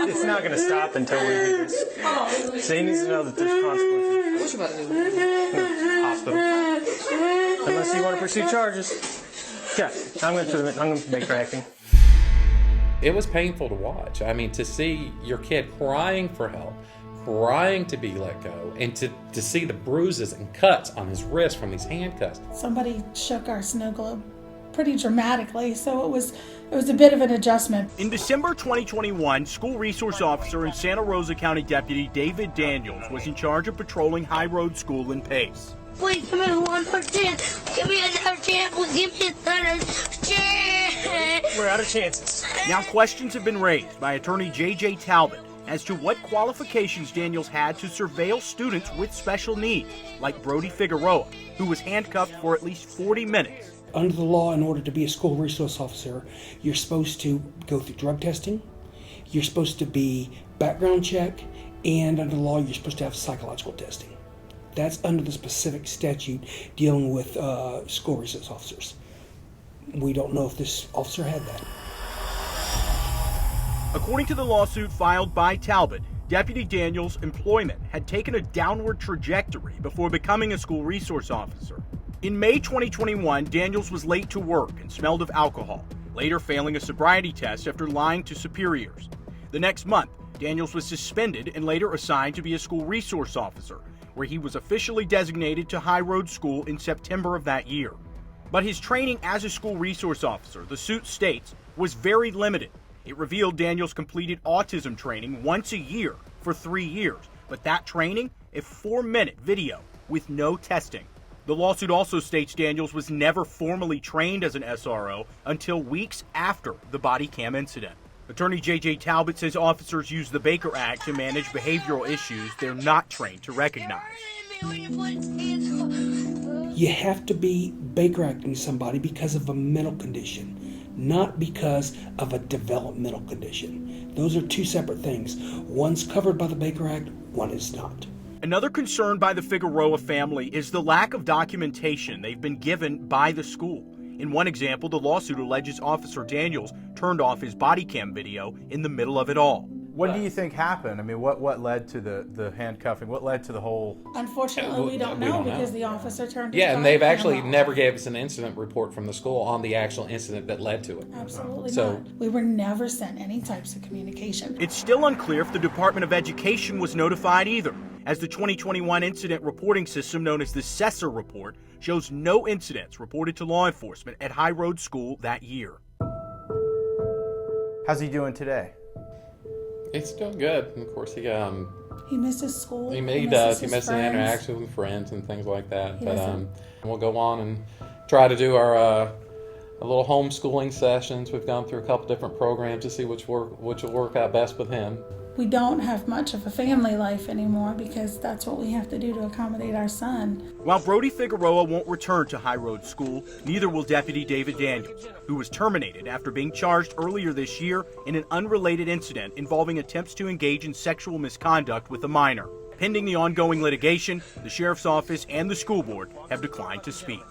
It's not going to stop until we do this. So he needs to know that there's consequences. What you about to do? Hospital. Unless you want to pursue charges. Yeah, I'm going to make acting. It was painful to watch. I mean, to see your kid crying for help, crying to be let go, and to see the bruises and cuts on his wrist from these handcuffs. Somebody shook our snow globe pretty dramatically, so it was a bit of an adjustment. In December 2021, school resource officer and Santa Rosa County Deputy David Daniels was in charge of patrolling High Road School in Pace. Please give me one more chance. Give me another chance. Please give me another chance. We're out of chances. Now questions have been raised by attorney J.J. Talbot as to what qualifications Daniels had to surveil students with special needs, like Brody Figueroa, who was handcuffed for at least 40 minutes. Under the law, in order to be a school resource officer, you're supposed to go through drug testing, you're supposed to be background check, and under the law, you're supposed to have psychological testing. That's under the specific statute dealing with school resource officers. We don't know if this officer had that. According to the lawsuit filed by Talbot, Deputy Daniels' employment had taken a downward trajectory before becoming a school resource officer. In May 2021, Daniels was late to work and smelled of alcohol, later failing a sobriety test after lying to superiors. The next month, Daniels was suspended and later assigned to be a school resource officer, where he was officially designated to High Road School in September of that year. But his training as a school resource officer, the suit states, was very limited. It revealed Daniels completed autism training once a year for 3 years, but that training, a 4-minute video with no testing. The lawsuit also states Daniels was never formally trained as an SRO until weeks after the body cam incident. Attorney J.J. Talbot says officers use the Baker Act to manage behavioral issues they're not trained to recognize. You have to be Baker Acting somebody because of a mental condition, not because of a developmental condition. Those are two separate things. One's covered by the Baker Act, one is not. Another concern by the Figueroa family is the lack of documentation they've been given by the school. In one example, the lawsuit alleges Officer Daniels turned off his body cam video in the middle of it all. What do you think happened? I mean, what led to the handcuffing? What led to the whole... Unfortunately, we don't know because the officer turned his Yeah, and body they've cam actually off. never gave us an incident report from the school on the actual incident that led to it. Absolutely So- not. We were never sent any types of communication. It's still unclear if the Department of Education was notified either, as the 2021 incident reporting system known as the Cessor report shows no incidents reported to law enforcement at High Road School that year. How's he doing today? It's still good. And of course, he misses school. does. He misses his misses the friends. interaction with friends and things like that. He But doesn't. we'll go on and try to do our a little homeschooling sessions. We've gone through a couple different programs to see which will work out best with him. We don't have much of a family life anymore because that's what we have to do to accommodate our son. While Brody Figueroa won't return to High Road School, neither will Deputy David Daniels, who was terminated after being charged earlier this year in an unrelated incident involving attempts to engage in sexual misconduct with a minor. Pending the ongoing litigation, the Sheriff's Office and the school board have declined to speak.